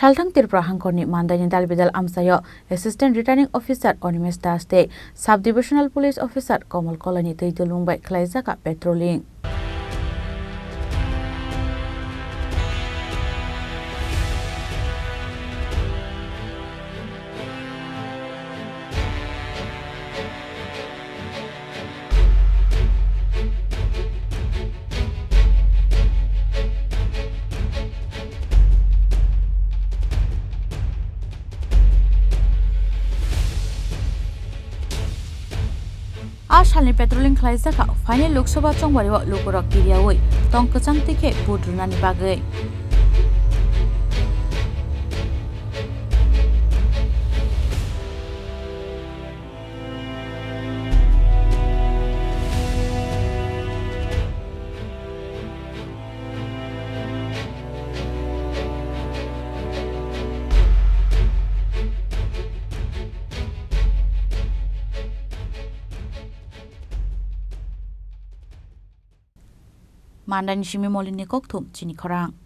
Salthang Tripura Hangkorni Mandai ni Dalbidal Amchaio Assistant Returning Officer Onimesh Das te Sub-Divisional Police Officer Komal Kolani Teitulungbai Khlaijakha patrolling. Asalni patrolling Khlaijakha final Loksabah Chongabri wa Lokorak kiriawoi tong kechang tike budrunani bagai. Mandai ni Shimi Molini Kokthum Chini Khorang.